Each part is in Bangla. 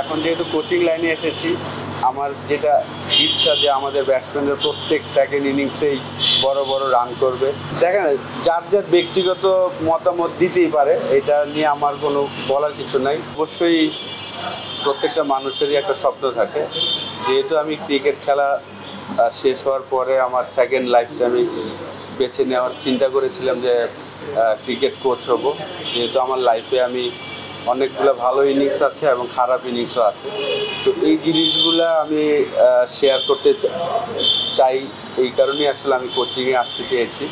এখন যেহেতু কোচিং লাইনে এসেছি, আমার যেটা ইচ্ছা যে আমাদের ব্যাটসম্যানরা প্রত্যেক সেকেন্ড ইনিংসেই বড় বড় রান করবে। দেখেন, যার যার ব্যক্তিগত মতামত দিতেই পারে, এটা নিয়ে আমার কোনো বলার কিছু নাই। অবশ্যই প্রত্যেকটা মানুষেরই একটা স্বপ্ন থাকে। যেহেতু আমি ক্রিকেট খেলা শেষ হওয়ার পরে আমার সেকেন্ড লাইফটা আমি বেছে নেওয়ার চিন্তা করেছিলাম যে ক্রিকেট কোচ হব। যেহেতু আমার লাইফে আমি অনেকগুলো ভালো ইনিংস আছে এবং খারাপ ইনিংসও আছে, তো এই জিনিসগুলো আমি শেয়ার করতে চাই। এই কারণেই আসলে আমি কোচিংয়ে আসতে চেয়েছি।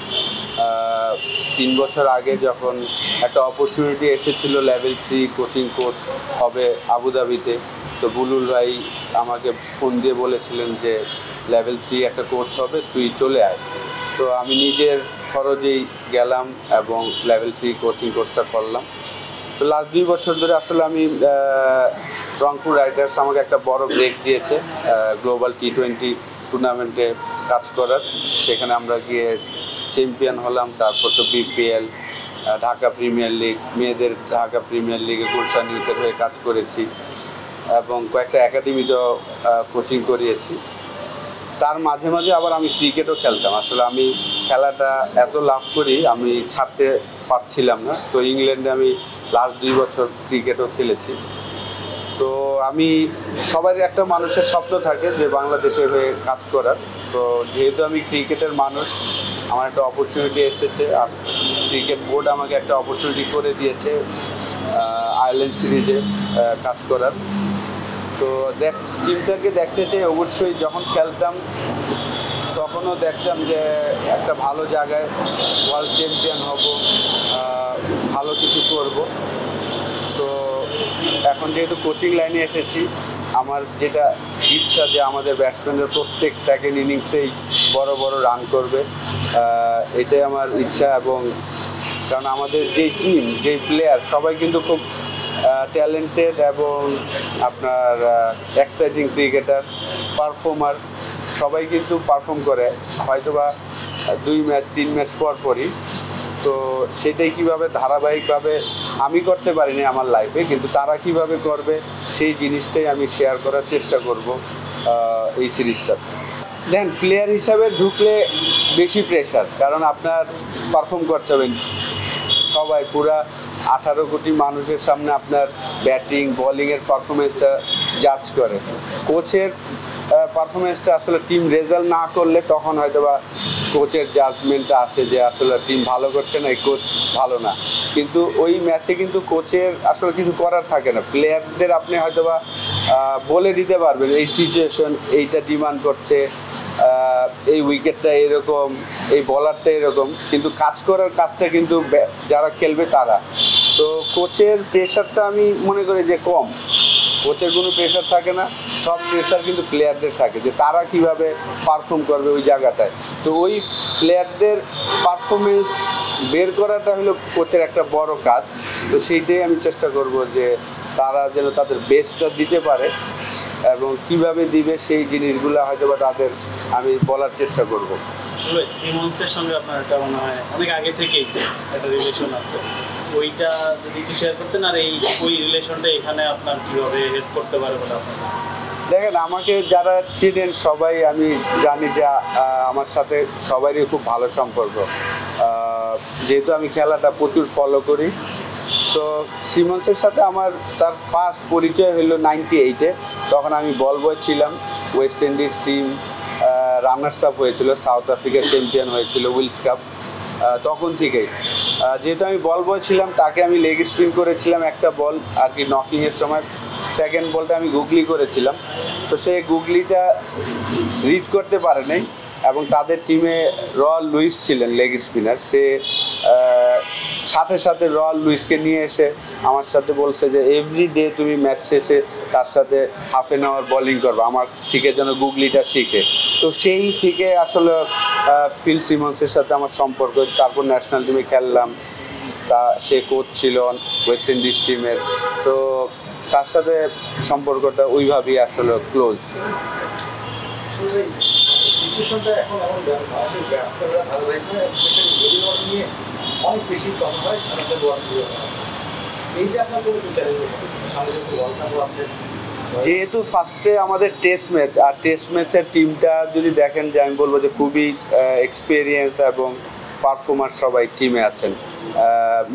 3 বছর আগে যখন একটা অপরচুনিটি এসেছিল লেভেল 3 কোচিং কোর্স হবে আবুধাবিতে, তো বুলুল ভাই আমাকে ফোন দিয়ে বলেছিলেন যে লেভেল 3 একটা কোর্স হবে, তুই চলে আয়। তো আমি নিজের খরচেই গেলাম এবং লেভেল 3 কোচিং কোর্সটা করলাম। তো লাস্ট 2 বছর ধরে আসলে আমি রংপুর রাইডার্স আমাকে একটা বড় ব্রেক দিয়েছে গ্লোবাল T20 টুর্নামেন্টে কাজ করার। সেখানে আমরা গিয়ে চ্যাম্পিয়ন হলাম। তারপর তো BPL, ঢাকা প্রিমিয়ার লিগ, মেয়েদের ঢাকা প্রিমিয়ার লিগে গুলশান ইউথের হয়ে কাজ করেছি এবং কয়েকটা একাডেমিতেও কোচিং করিয়েছি। তার মাঝে মাঝে আবার আমি ক্রিকেটও খেলতাম। আসলে আমি খেলাটা এত লাভ করি, আমি ছাড়তে পারছিলাম না। তো ইংল্যান্ডে আমি লাস্ট 2 বছর ক্রিকেটও খেলেছি। তো আমি সবারই একটা মানুষের স্বপ্ন থাকে যে বাংলাদেশের হয়ে কাজ করার। তো যেহেতু আমি ক্রিকেটের মানুষ, আমার একটা অপরচুনিটি এসেছে। আজ ক্রিকেট বোর্ড আমাকে একটা অপরচুনিটি করে দিয়েছে আয়ারল্যান্ড সিরিজে কাজ করার। তো টিমটাকে দেখতে চাই অবশ্যই। যখন খেলতাম তখনও দেখতাম যে একটা ভালো জায়গায় ওয়ার্ল্ড চ্যাম্পিয়ন হব, ভালো কিছু করব। তো এখন যেহেতু কোচিং লাইনে এসেছি, আমার যেটা ইচ্ছা যে আমাদের ব্যাটসম্যানরা প্রত্যেক সেকেন্ড ইনিংসেই বড় বড় রান করবে, এটাই আমার ইচ্ছা। এবং কারণ আমাদের যেই টিম, যেই প্লেয়ার, সবাই কিন্তু খুব ট্যালেন্টেড এবং আপনার এক্সাইটিং ক্রিকেটার, পারফর্মার। সবাই কিন্তু পারফর্ম করে হয়তোবা 2 ম্যাচ 3 ম্যাচ পরই। তো সেটাই কিভাবে ধারাবাহিকভাবে আমি করতে পারিনি আমার লাইফে, কিন্তু তারা কিভাবে করবে সেই জিনিসটাই আমি শেয়ার করার চেষ্টা করব এই সিরিজটা। দেখেন, প্লেয়ার হিসাবে ঢুকলে বেশি প্রেশার, কারণ আপনার পারফর্ম করতে হবে। সবাই পুরা 18 কোটি মানুষের সামনে আপনার ব্যাটিং বোলিংয়ের পারফরমেন্সটা জাজ করে। কোচের পারফরমেন্সটা আসলে টিম রেজাল্ট না করলে তখন হয়তো বা কোচের জাজমেন্টটা আসে যে আসলে টিম ভালো করছে না, এই কোচ ভালো না। কিন্তু ওই ম্যাচে কিন্তু কোচের আসলে কিছু করার থাকে না। প্লেয়ারদের আপনি হয়তো বা বলে দিতে পারবেন এই সিচুয়েশন এইটা ডিমান্ড করছে, এই উইকেটটা এরকম, এই বলারটা এরকম, কিন্তু কাজ করার কাজটা কিন্তু যারা খেলবে তারা। তো কোচের প্রেশারটা আমি মনে করি যে কম। কোচের কোনো প্রেশার থাকে না, সব প্রেশার কিন্তু প্লেয়ারদের থাকে যে তারা কিভাবে পারফর্ম করবে ওই জায়গাটায়। তো ওই প্লেয়ারদের পারফরমেন্স বের করাটা হলো কোচের একটা বড় কাজ। তো সেইটাই আমি চেষ্টা করব যে তারা যেন তাদের বেস্টটা দিতে পারে এবং কিভাবে দিবে সেই জিনিসগুলো হয়তো বা তাদের আমি বলার চেষ্টা করব। আসলে সিমন্সের সঙ্গে আপনার একটা মনে হয় অনেক আগে থেকেই একটা রিলেশন আছে, ওইটা যদি একটু শেয়ার করতেন। আর ওই রিলেশনটা এখানে আপনার কীভাবে হেল্প করতে পারে বলে আপনার? দেখেন, আমাকে যারা চিনেন সবাই আমি জানি যে আমার সাথে সবারই খুব ভালো সম্পর্ক। যেহেতু আমি খেলাটা প্রচুর ফলো করি, তো সিমন্সের সাথে আমার তার ফার্স্ট পরিচয় হলো 98-এ। তখন আমি বল বয় ছিলাম। West Indies team runners up হয়েছিল, সাউথ আফ্রিকা চ্যাম্পিয়ন হয়েছিল উইলস কাপ। তখন থেকেই যেহেতু আমি বল বয় ছিলাম, তাকে আমি লেগ স্পিন করেছিলাম একটা বল আর কি নকিংয়ের সময়। সেকেন্ড বলটা আমি গুগলি করেছিলাম। তো সে গুগলিটা রিড করতে পারে নাই এবং তাদের টিমে রয়্যাল লুইস ছিলেন লেগ স্পিনার। সে সাথে সাথে রয়্যাল লুইসকে নিয়ে এসে আমার সাথে বলছে যে এভরিডে তুমি ম্যাচ শেষে তার সাথে হাফ অ্যান আওয়ার বোলিং করবে, আমার থেকে যেন গুগলিটা শিখে। তো সেই থেকে আসলে ফিল সিমন্সের সাথে আমার সম্পর্ক। তারপর ন্যাশনাল টিমে খেললাম, তা সে কোচ ছিল ওয়েস্ট ইন্ডিজ টিমের। তো তার সাথে সম্পর্কটা ওইভাবেই আসলে ক্লোজ। অনেক বেশি কথা হয়, এইটা আপনার কোনো চ্যালেঞ্জ সামনে যেহেতু ওয়ার্ল্ড কাপও আছে, যেহেতু ফার্স্টে আমাদের টেস্ট ম্যাচ, আর টেস্ট ম্যাচের টিমটা যদি দেখেন যে আমি বলবো যে খুবই এক্সপিরিয়েন্স এবং পারফর্মার সবাই টিমে আছেন।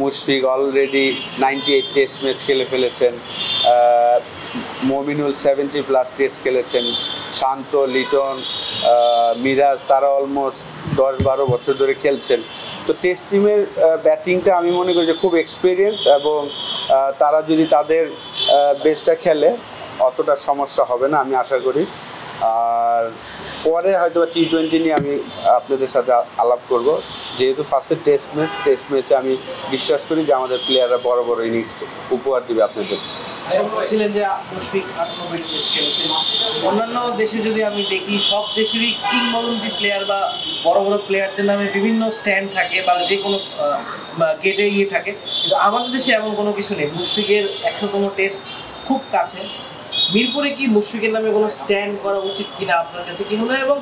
মুশফিক অলরেডি 98 টেস্ট ম্যাচ খেলে ফেলেছেন, মমিনুল 70+ টেস্ট খেলেছেন, শান্ত, লিটন, মিরাজ তারা অলমোস্ট 10-12 বছর ধরে খেলছেন। তো টেস্ট টিমের ব্যাটিংটা আমি মনে করি যে খুব এক্সপিরিয়েন্স, এবং তারা যদি তাদের বেস্টটা খেলে অতটা সমস্যা হবে না আমি আশা করি। আর পরে হয়তো T20 নিয়ে আমি আপনাদের সাথে আলাপ করব। যেহেতু ফার্স্টে টেস্ট ম্যাচে আমি বিশ্বাস করি যে আমাদের প্লেয়াররা বড় বড় ইনিংস উপহার দিবে আপনাদের। বলছিলেন যে মুশফিক 98 টেস্ট খেলেছেন। অন্যান্য দেশে যদি আমি দেখি, সব দেশেরই কিংবদন্তি প্লেয়ার বা বড় বড় প্লেয়ারদের নামে বিভিন্ন স্ট্যান্ড থাকে বা যে কোনো গেটে থাকে, কিন্তু আমাদের দেশে এমন কোনো কিছু নেই। মুশফিকের 100তম টেস্ট খুব কাছে। মিরপুরে কি মুশফিকের নামে কোনো স্ট্যান্ড করা উচিত কিনা আপনার কাছে কি মনে হয়? এবং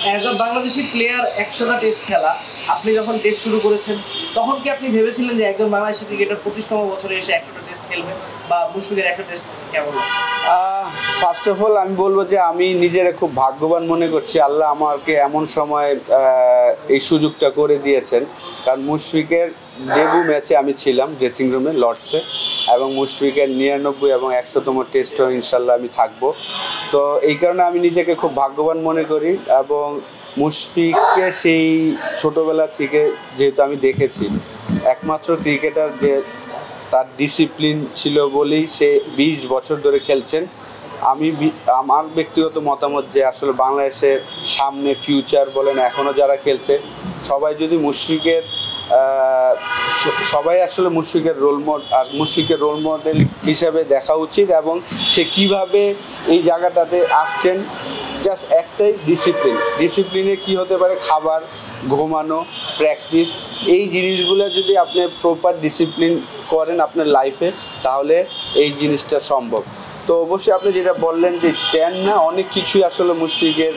অ্যাজ আ বাংলাদেশি প্লেয়ার 100টা টেস্ট খেলা, আপনি যখন টেস্ট শুরু করেছেন তখন কি আপনি ভেবেছিলেন যে একজন বাংলাদেশি ক্রিকেটার 25তম বছরে এসে 100টা টেস্ট খেলবে, বা মুশফিকের 100 টেস্ট কেমন? ফার্স্ট অফ অল আমি বলবো যে আমি নিজেরা খুব ভাগ্যবান মনে করছি, আল্লাহ আমাকে এমন সময় এই সুযোগটা করে দিয়েছেন। কারণ মুশফিকের ডেবু ম্যাচে আমি ছিলাম ড্রেসিং রুমে লর্ডসে, এবং মুশফিকের 99 এবং 100তম টেস্টও ইনশাল্লাহ আমি থাকবো। তো এই কারণে আমি নিজেকে খুব ভাগ্যবান মনে করি, এবং মুশফিককে সেই ছোটোবেলা থেকে যেহেতু আমি দেখেছি, একমাত্র ক্রিকেটার যে তার ডিসিপ্লিন ছিল বলেই সে 20 বছর ধরে খেলছেন। আমার ব্যক্তিগত মতামত যে আসলে বাংলাদেশে সামনে ফিউচার বলেন এখনও যারা খেলছে সবাই যদি মুশফিকের সবাই আসলে মুশফিকের রোল মডেল হিসেবে দেখা উচিত, এবং সে কিভাবে এই জায়গাটাতে আসছেন। জাস্ট একটাই ডিসিপ্লিনে কি হতে পারে, খাবার, ঘুমানো, প্র্যাকটিস, এই জিনিসগুলো যদি আপনি প্রপার ডিসিপ্লিন করেন আপনার লাইফে, তাহলে এই জিনিসটা সম্ভব। তো অবশ্যই আপনি যেটা বললেন যে স্ট্যান্ড না, অনেক কিছুই আসলে মুশফিকের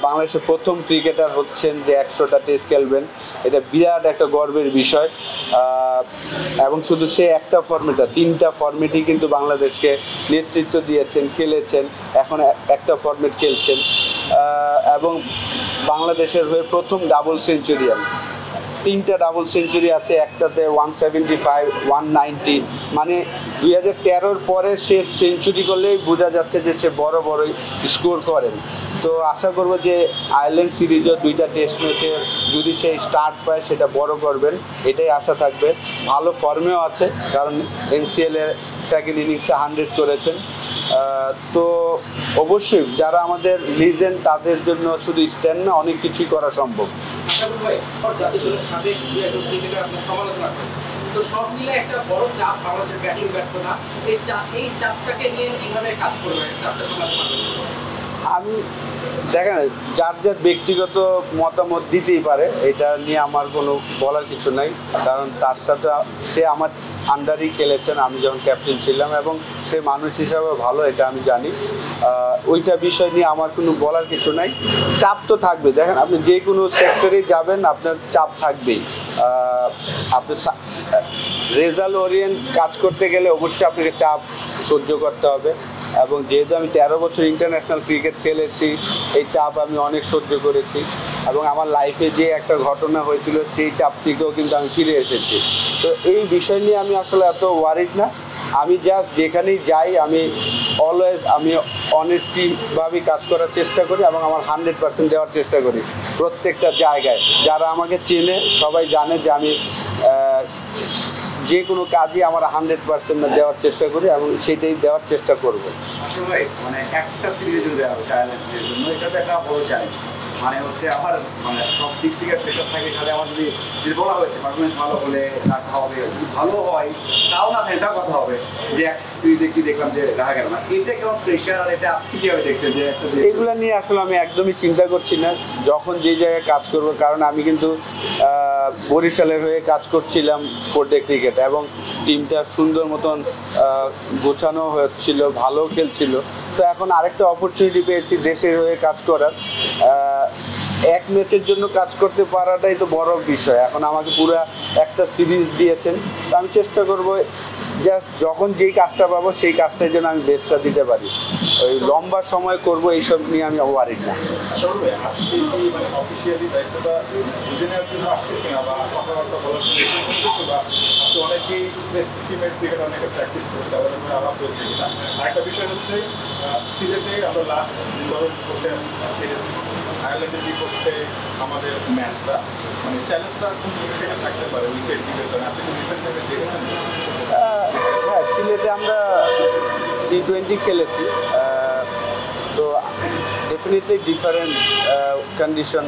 বাংলাদেশের প্রথম ক্রিকেটার হচ্ছেন যে 100টা টেস্ট খেলবেন, এটা বিরাট একটা গর্বের বিষয়। এবং শুধু সে একটা ফর্মেটটা, 3টা ফর্মেটই কিন্তু বাংলাদেশকে নেতৃত্ব দিয়েছেন, খেলেছেন, এখন একটা ফর্মেট খেলছেন, এবং বাংলাদেশের হয়ে প্রথম ডাবল সেঞ্চুরিয়ান। 3টা ডাবল সেঞ্চুরি আছে, একটাতে 175, 190, মানে 2013-র পরে সে সেঞ্চুরি করলেই বোঝা যাচ্ছে যে সে বড় স্কোর করেন। তো আশা করব যে আয়ারল্যান্ড সিরিজও 2টা টেস্ট ম্যাচে যদি সে স্টার্ট পায় সেটা বড় করবেন, এটাই আশা থাকবে। ভালো ফর্মেও আছে, কারণ NCL-এর সেকেন্ড ইনিংসে 100 করেছেন। তো অবশ্যই যারা আমাদের লিজেন্ড তাদের জন্য শুধু স্ট্যান্ড না, অনেক কিছুই করা সম্ভব। তো সব মিলে একটা বড় চাপ বাংলাদেশের ব্যাটিং ব্যর্থতা, এই চাপটাকে নিয়ে কিভাবে কাজ করবে, চাপটা সামলাতে পারবে? আমি দেখেন, যার ব্যক্তিগত মতামত দিতেই পারে, এটা নিয়ে আমার কোনো বলার কিছু নাই। কারণ তার সাথে সে আমার আন্ডারই খেলেছেন আমি যখন ক্যাপ্টেন ছিলাম, এবং সে মানুষ হিসাবে ভালো, এটা আমি জানি। ওইটা বিষয় নিয়ে আমার কোনো বলার কিছু নাই। চাপ তো থাকবে, দেখেন আপনি যে কোনো সেক্টরেই যাবেন আপনার চাপ থাকবেই। আপনি রেজাল্ট ওরিয়েন্ট কাজ করতে গেলে অবশ্যই আপনাকে চাপ সহ্য করতে হবে, এবং যেহেতু আমি 13 বছর ইন্টারন্যাশনাল ক্রিকেট খেলেছি, এই চাপ আমি অনেক সহ্য করেছি, এবং আমার লাইফে যে একটা ঘটনা হয়েছিল সেই চাপ থেকেও কিন্তু আমি ফিরে এসেছি। তো এই বিষয় নিয়ে আমি আসলে এত ওয়ারিড না। আমি জাস্ট যেখানেই যাই আমি অলওয়েজ অনেস্টিভাবে কাজ করার চেষ্টা করি, এবং আমার 100% দেওয়ার চেষ্টা করি প্রত্যেকটা জায়গায়। যারা আমাকে চেনে সবাই জানে যে আমি যে কোনো কাজই আমার 100% দেওয়ার চেষ্টা করি, এবং সেটাই দেওয়ার চেষ্টা করবো। আসলে মানে একটা সিরিজে যদি দেওয়া হবে চ্যালেঞ্জের জন্য, এটা তো একটা বড় চ্যালেঞ্জ। মানে হচ্ছে আমার সব দিক থেকে প্রেশার থাকে। তাহলে আমার যদি বলা হয়েছে পারফরমেন্স ভালো হলে রাখা হবে, যদি ভালো হয় তাও না থাকে তাও কথা হবে যে এক সিরিজে কি দেখলাম যে রাখা গেল না, এটা কেমন প্রেশার, আর এটা আপনি কীভাবে দেখছেন? যে এগুলো নিয়ে আসলে আমি একদমই চিন্তা করছি না যখন যেই জায়গায় কাজ করব। কারণ আমি কিন্তু বরিশালের হয়ে কাজ করছিলাম ফোর্ডে ক্রিকেট, এবং টিমটা সুন্দর মতন গোছানো হচ্ছিল, ভালো খেলছিল। তো এখন আরেকটা অপরচুনিটি পেয়েছি দেশের হয়ে কাজ করার। এক ম্যাচের জন্য কাজ করতে পারাটাই তো বড় বিষয়। এখন আমাকে পুরো একটা সিরিজ দিয়েছেন, তো আমি চেষ্টা করব জাস্ট যখন যেই কাজটা পাবো সেই কাজটাই যেন আমি বেস্টটা দিতে পারি, ওই লম্বা সময় করব এইসব নিয়ে আমি ওয়ারিড না। আসলে আজকে কি মানে অফিসিয়ালি দায়িত্বটা বুঝে নেওয়ার জন্য আসছে কিনা বা কথাবার্তা বলার জন্য কিছু, বা আজকে অনেকেই বেস্ট টিমের ক্রিকেট অনেকে প্র্যাকটিস করেছে, আবার আমরা আলাপ হয়েছে কিনা। আরেকটা বিষয় হচ্ছে সিলেটে আমরা লাস্ট যেভাবে করতে পেরেছি আয়ারল্যান্ডের বিপক্ষে আমাদের ম্যাচটা, মানে চ্যালেঞ্জটা কোন দিকে থেকে থাকতে পারে উইকেট দিকের জন্য? আপনি কি রিসেন্ট টাইমে দেখেছেন? হ্যাঁ, সিলেটে আমরা T20 খেলেছি, তো ডেফিনেটলি ডিফারেন্ট কন্ডিশন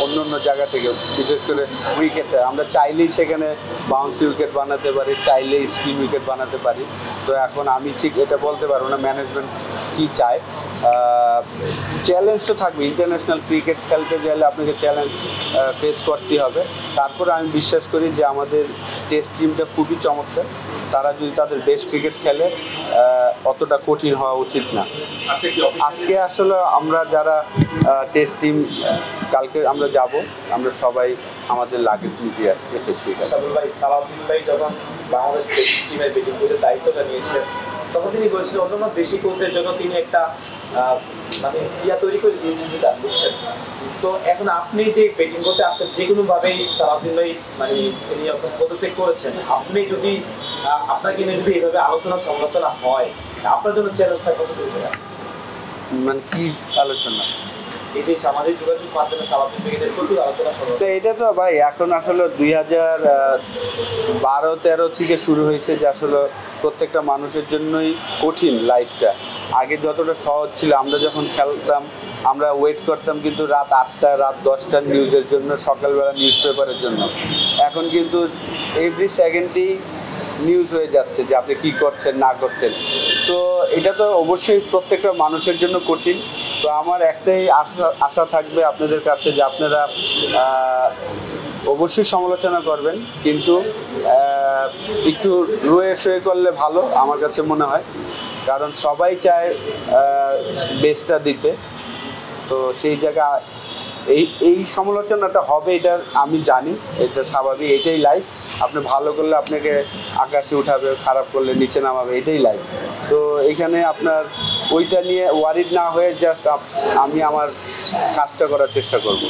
অন্য অন্য জায়গা থেকে, বিশেষ করে উইকেটটা আমরা চাইলেই সেখানে বাউন্সি উইকেট বানাতে পারি, চাইলেই স্পিন উইকেট বানাতে পারি। তো এখন আমি ঠিক এটা বলতে পারবো না ম্যানেজমেন্ট কী চায়। চ্যালেঞ্জ তো থাকবে, ইন্টারন্যাশনাল ক্রিকেট খেলতে চাইলে আপনাকে চ্যালেঞ্জ ফেস করতেই হবে। তারপরে আমি বিশ্বাস করি যে আমাদের টেস্ট টিমটা খুবই চমৎকার, তারা যদি তাদের বেস্ট ক্রিকেট খেলে অতটা কঠিন হওয়া উচিত না। আজকে আসলে আমরা যারা টেস্ট টিম কালকে আমরা যাব, আমরা সবাই আমাদের লাগেজ নিতে এসেছি। সাদুল ভাই, সালাউদ্দিন ভাই যখন বাংলাদেশ টিমের ব্যাটিং কোচের দায়িত্বটা নিয়েছিলেন তখন তিনি বলছিলেন অন্যান্য দেশি কোচদের জন্য তিনি একটা মানে ইয়া তৈরি করে দিয়েছিলেন, বুঝছেন? তো এখন আপনি যে ব্যাটিং কোচে আসছেন, যে কোনোভাবেই সালাউদ্দিন ভাই মানে তিনি পদত্যাগ করেছেন, আপনি যদি আপনাকে নিয়ে যদি এইভাবে আলোচনা সমালোচনা হয়, আপনার জন্য চ্যালেঞ্জটা কত দূর হবে? মানে কি আলোচনা? এই যে সামাজিক যোগাযোগ মাধ্যমে সালাউদ্দিন ভাইদের প্রচুর আলোচনা তো এটা তো ভাই এখন আসলে 2012-13 থেকে শুরু হয়েছে যে আসলে প্রত্যেকটা মানুষের জন্যই কঠিন লাইফটা। আগে যতটা সহজ ছিল, আমরা যখন খেলতাম আমরা ওয়েট করতাম কিন্তু রাত 8টা রাত 10টার নিউজের জন্য, সকালবেলা নিউজ পেপারের জন্য। এখন কিন্তু এভরি সেকেন্ডেই নিউজ হয়ে যাচ্ছে যে আপনি কী করছেন না করছেন। তো এটা তো অবশ্যই প্রত্যেকটা মানুষের জন্য কঠিন। তো আমার একটাই আশা থাকবে আপনাদের কাছে যে আপনারা অবশ্যই সমালোচনা করবেন, কিন্তু একটু রয়ে সয়ে করলে ভালো আমার কাছে মনে হয়, কারণ সবাই চায় বেস্টটা দিতে। তো সেই জায়গায় এই সমালোচনাটা হবে, এটা আমি জানি, এটা স্বাভাবিক, এটাই লাইফ। আপনি ভালো করলে আপনাকে আকাশে উঠাবে, খারাপ করলে নিচে নামাবে, এটাই লাইফ। তো এখানে আপনার ওইটা নিয়ে ওয়ারিড না হয়ে জাস্ট আমি আমার কাজটা করার চেষ্টা করব।